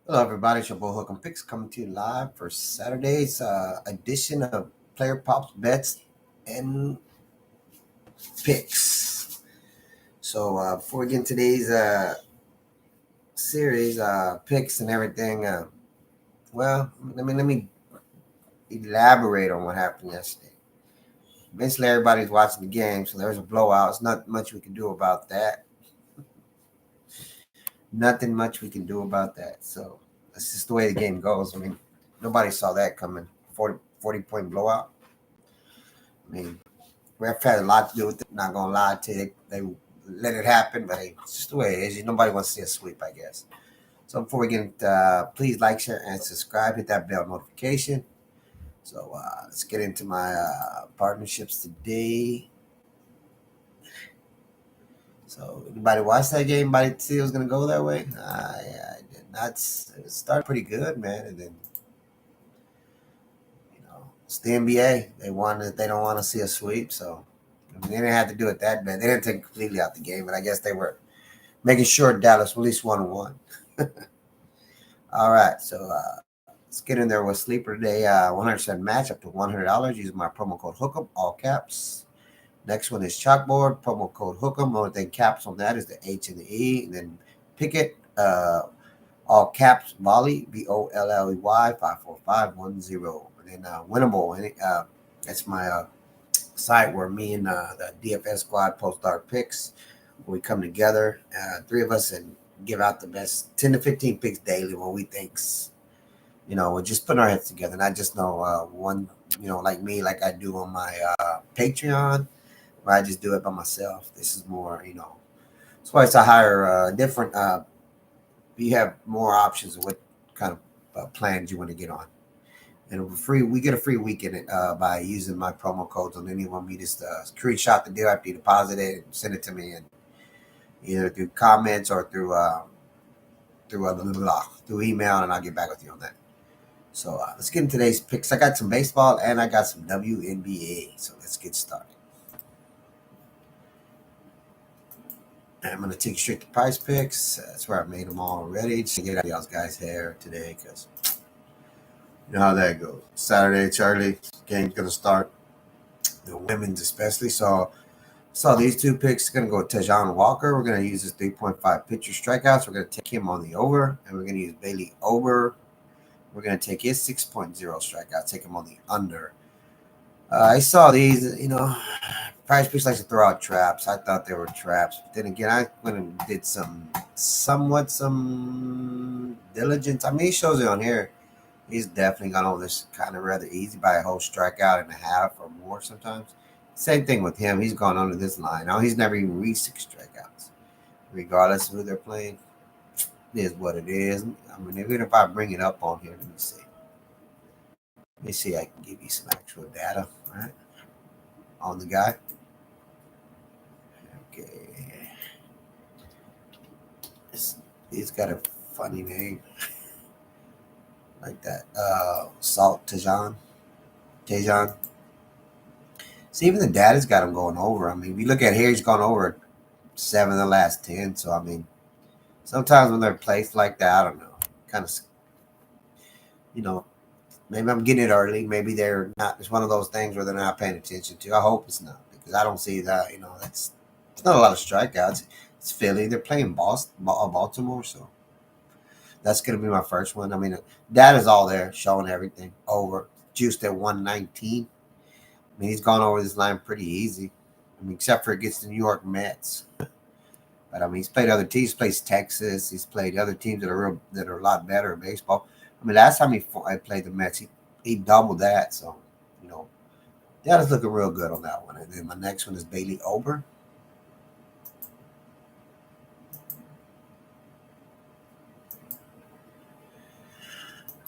Hello, everybody. It's your boy Hook 'em Picks coming to you live for Saturday's edition of Player Props Bets and Picks. So before we get into today's series, picks and everything, let me elaborate on what happened yesterday. Basically, everybody's watching the game, so there's a blowout. There's not much we can do about that. Nothing much we can do about that. So that's just the way the game goes. I mean, nobody saw that coming. 40 point blowout. I mean, ref had a lot to do with it. Not gonna lie to you, they let it happen, but hey, it's just the way it is. Nobody wants to see a sweep, I guess. So before we get into, please like, share, and subscribe. Hit that bell notification. So let's get into my partnerships today. So anybody watch that game? Anybody see it was gonna go that way? I did not. It started pretty good, man, and then it's the NBA. They wanted. They don't want to see a sweep, so I mean, they didn't have to do it that bad. They didn't take it completely out the game, but I guess they were making sure Dallas at least won one. All right, so let's get in there with sleeper today. 100% match up to $100 using my promo code Hook'em, all caps. Next one is chalkboard, promo code Hook'em. Only thing caps on that is the H and the E, and then Pickett, all caps volley Volley 54510, and then winnable. That's my site where me and the DFS squad post our picks. We come together, three of us, and give out the best 10 to 15 picks daily when we thinks, we're just putting our heads together. And I just know one, like me, like I do on my Patreon, where I just do it by myself. This is more, that's why it's a higher, different, you have more options of what kind of plans you want to get on. And free, we get a free week in it by using my promo codes on any one. You just screenshot the deal after you deposit it and send it to me, and either through comments or through email, and I'll get back with you on that. So let's get into today's picks. I got some baseball and I got some WNBA. So let's get started. And I'm going to take you straight to Price Picks. That's where I made them all already. Just to get out of y'all's guys' hair today, because you know how that goes. Saturday, Charlie, game's going to start. The women's especially. So these two picks. Going to go with Tejan Walker. We're going to use his 3.5 pitcher strikeouts. We're going to take him on the over, and we're going to use Bailey Ober. We're going to take his 6.0 strikeout. Take him on the under. I saw these. Price Picks likes to throw out traps. I thought they were traps. But then again, I went and did some diligence. I mean, he shows it on here. He's definitely gone over this kind of rather easy by a whole strikeout and a half or more sometimes. Same thing with him. He's gone under this line. Now, he's never even reached 6 strikeouts. Regardless of who they're playing, it is what it is. I mean, even if I bring it up on here, let me see. Let me see. I can give you some actual data, right, on the guy. Okay. He's got a funny name like that. Salt Tejan. See, even the data's got him going over. I mean, if you look at here, he's gone over 7 of the last 10. So, I mean, sometimes when they're placed like that, I don't know. Kind of, maybe I'm getting it early. Maybe they're not. It's one of those things where they're not paying attention to. I hope it's not, because I don't see that. It's not a lot of strikeouts. It's Philly. They're playing Baltimore, so that's going to be my first one. I mean, data's all there, showing everything. Over. Juiced at 119. I mean, he's gone over this line pretty easy. I mean, except for against the New York Mets. But I mean, he's played other teams. He's played Texas. He's played other teams that are a lot better at baseball. I mean, last time I played the Mets, he doubled that. So, that is looking real good on that one. And then my next one is Bailey Ober.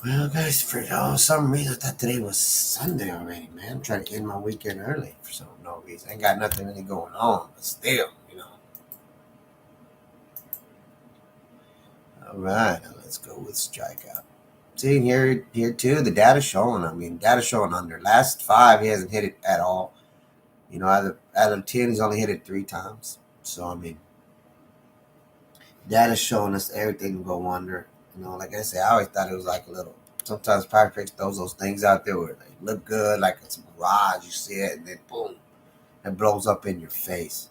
Well, guys, for some reason, I thought today was Sunday already, man. I'm trying to end my weekend early for no reason. I ain't got nothing really going on, but still, All right, now let's go with strikeout. See, here too, the data's showing. I mean, data's showing under. Last 5, he hasn't hit it at all. Out of 10, he's only hit it 3 times. So, I mean, data's showing us everything will go under. Like I said, I always thought it was like a little. Sometimes Pirate Tricks throws those things out there where they look good, like it's a mirage. You see it, and then boom, it blows up in your face.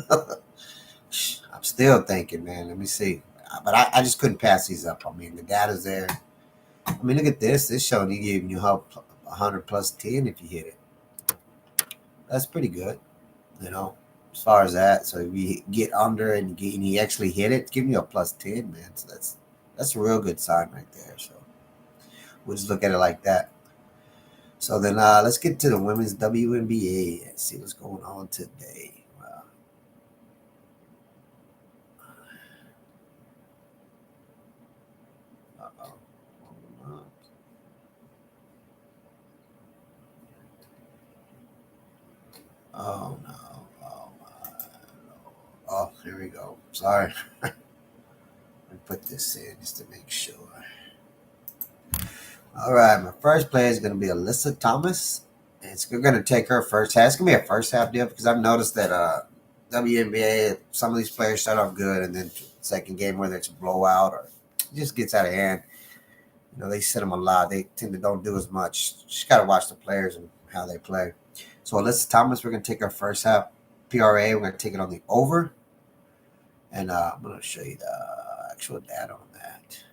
I'm still thinking, man. Let me see. But I just couldn't pass these up. I mean, the data's there. I mean, look at this. This showing you giving you 100 plus 10 if you hit it. That's pretty good, you know, as far as that. So if you get under and you actually hit it, give me a plus 10, man. So that's a real good sign right there. So we'll just look at it like that. So then let's get to the women's WNBA and see what's going on today. Uh-oh. Oh no. Oh my. Oh, here we go. Sorry. Let me put this in just to make sure. All right, my first player is going to be Alyssa Thomas. And it's going to take her first half. It's going to be a first half deal because I've noticed that WNBA, some of these players start off good and then second game, whether it's a blowout or it just gets out of hand. They sit them a lot. They tend to don't do as much. Just got to watch the players and how they play. So Alyssa Thomas, we're going to take our first half PRA. We're going to take it on the over. And I'm going to show you the actual data on that.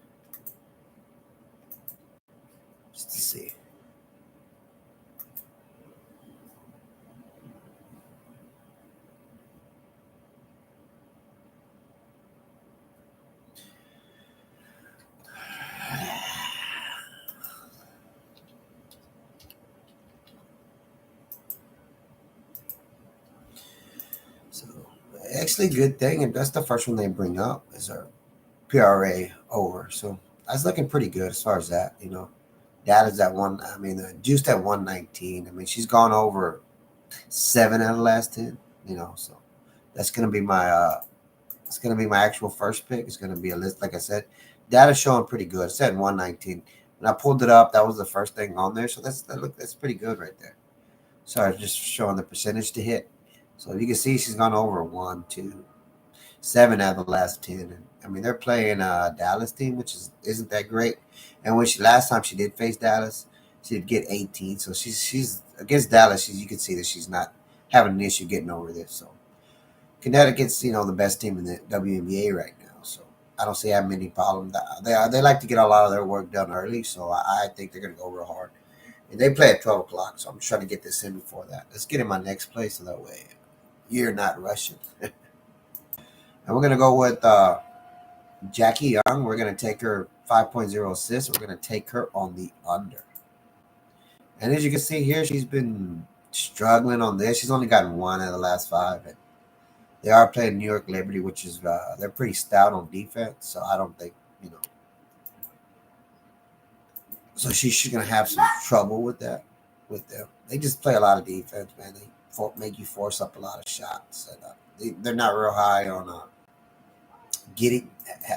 Just to see. So actually, good thing, and that's the first one they bring up is our PRA over. So that's looking pretty good as far as that. Data's at one. I mean, Juiced at 119. I mean, she's gone over 7 out of the last 10. So that's gonna be my it's gonna be my actual first pick. It's gonna be a list, like I said. Data's showing pretty good. It's at 119. When I pulled it up, that was the first thing on there. So that's pretty good right there. Sorry, just showing the percentage to hit. So you can see she's gone over 1, 2, 7 out of the last 10. And I mean, they're playing a Dallas team, which isn't that great. And when last time she did face Dallas, she did get 18. So she's against Dallas. You can see that she's not having an issue getting over this. So Connecticut's the best team in the WNBA right now. So I don't see how many problems. They like to get a lot of their work done early. So I think they're going to go real hard. And they play at 12 o'clock. So I'm trying to get this in before that. Let's get in my next play so that way you're not rushing. And we're going to go with Jackie Young. We're going to take her 5.0 assists. We're going to take her on the under. And as you can see here, she's been struggling on this. She's only gotten 1 out of the last 5. And they are playing New York Liberty, which is they're pretty stout on defense. So I don't think, So she's going to have some trouble with that. With them, they just play a lot of defense, man. They make you force up a lot of shots. And, they're not real high on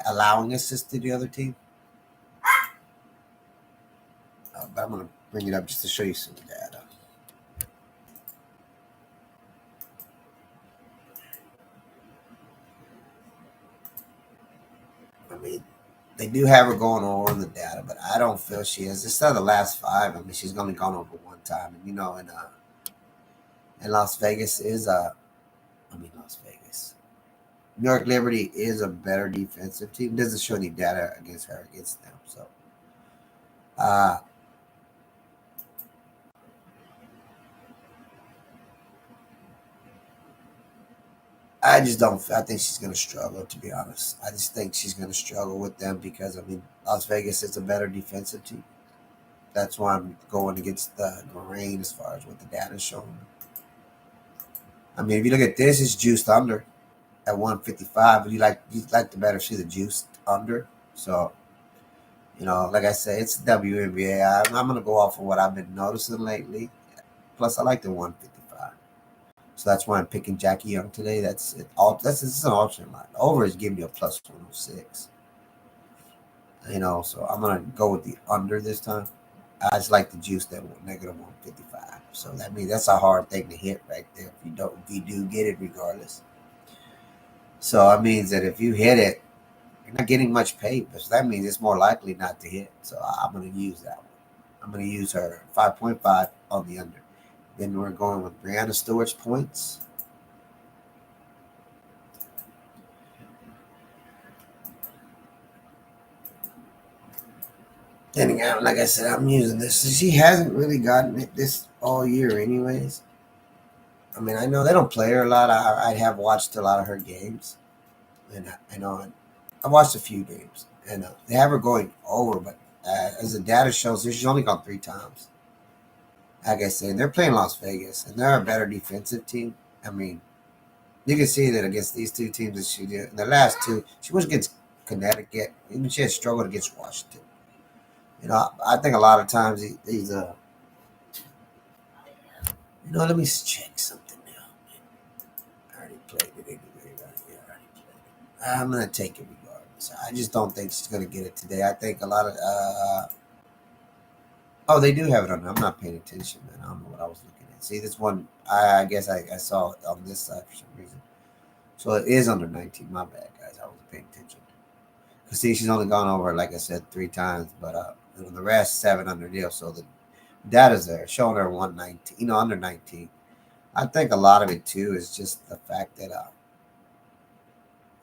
allowing assists to the other team. But I'm going to bring it up just to show you some data. I mean, they do have her going over in the data, but I don't feel she is. It's not the last 5. I mean, she's only gone over 1 time, and and Las Vegas is Las Vegas. New York Liberty is a better defensive team. It doesn't show any data against them. So, I just don't. I think she's going to struggle, to be honest. I just think she's going to struggle with them because, I mean, Las Vegas is a better defensive team. That's why I'm going against the grain as far as what the data is showing. I mean, if you look at this, it's juiced under at 155. You like to better see the juiced under. So, like I say, it's WNBA. I'm going to go off of what I've been noticing lately. Plus, I like the 155. So that's why I'm picking Jackie Young today. That's it. This is an alternate line. Over is giving you a plus 106. So I'm going to go with the under this time. I just like the juice that negative 155. So that means that's a hard thing to hit right there. If you do get it regardless. So it means that if you hit it, not getting much paid, but that means it's more likely not to hit. So I'm going to use that one. I'm going to use her 5.5 on the under. Then we're going with Brianna Stewart's points. Then again, like I said, I'm using this. She hasn't really gotten it this all year, anyways. I mean, I know they don't play her a lot. I have watched a lot of her games, and I know I watched a few games, and they have her going over. But as the data shows, she's only gone 3 times. Like I said, they're playing Las Vegas, and they're a better defensive team. I mean, you can see that against these two teams that she did. In the last two, she was against Connecticut. Even she had struggled against Washington. You know, I think a lot of times these let me check something now. I already played it anyway. Right? Yeah, I already played it. I'm gonna take it regardless. I just don't think she's gonna get it today. I think a lot of oh, they do have it on. I'm not paying attention, man. I don't know what I was looking at. See, this one, I guess I saw it on this side for some reason. So it is under 19. My bad, guys. I wasn't paying attention. Cause see, she's only gone over, like I said, 3 times, but the rest 7 under deal. So the data's there, showing her 119. Under 19. I think a lot of it too is just the fact that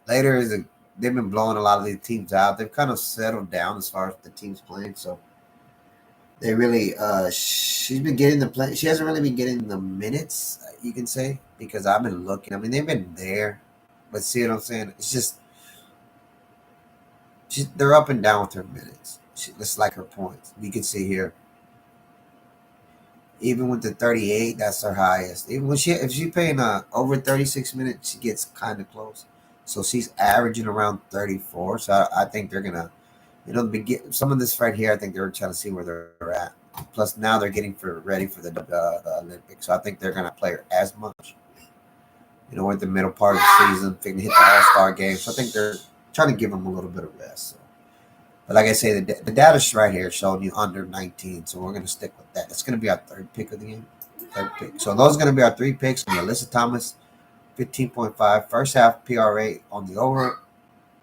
later they've been blowing a lot of these teams out. They've kind of settled down as far as the teams playing. So they really she's been getting the play. She hasn't really been getting the minutes, you can say, because I've been looking. I mean, they've been there, but see what I'm saying? It's just they're up and down with her minutes. It's like her points. You can see here, even with the 38, that's her highest. Even when if she's playing over 36 minutes, she gets kind of close. So she's averaging around 34. So I think they're gonna, some of this right here. I think they're trying to see where they're at. Plus now they're getting ready for the Olympics. So I think they're gonna play her as much. We're at the middle part of the season, thinking to hit the All-Star game. So I think they're trying to give them a little bit of rest. So. But like I say, the data's right here showing you under 19. So we're going to stick with that. That's going to be our third pick of the game. Third pick. So those are going to be our 3 picks. Alyssa Thomas, 15.5. First half PRA on the over.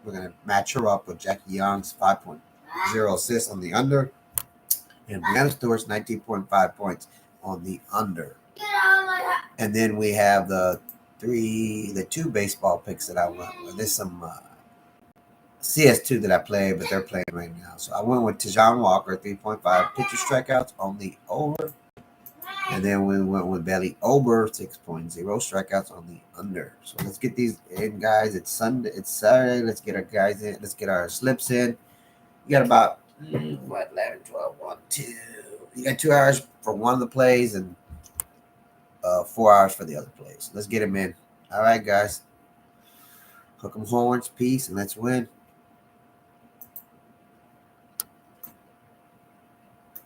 We're going to match her up with Jackie Young's 5.0 assists on the under. And Brianna Stewart's 19.5 points on the under. And then we have the 2 baseball picks that I went with. There's some CS2 that I played, but they're playing right now. So I went with Tajon Walker, 3.5 pitcher strikeouts on the over. And then we went with Bailey Ober, 6.0 strikeouts on the under. So let's get these in, guys. It's Sunday. It's Saturday. Let's get our guys in. Let's get our slips in. You got about, 11, 12, 1, 2. You got 2 hours for one of the plays and 4 hours for the other plays. Let's get them in. All right, guys. Hook 'em horns, peace, and let's win.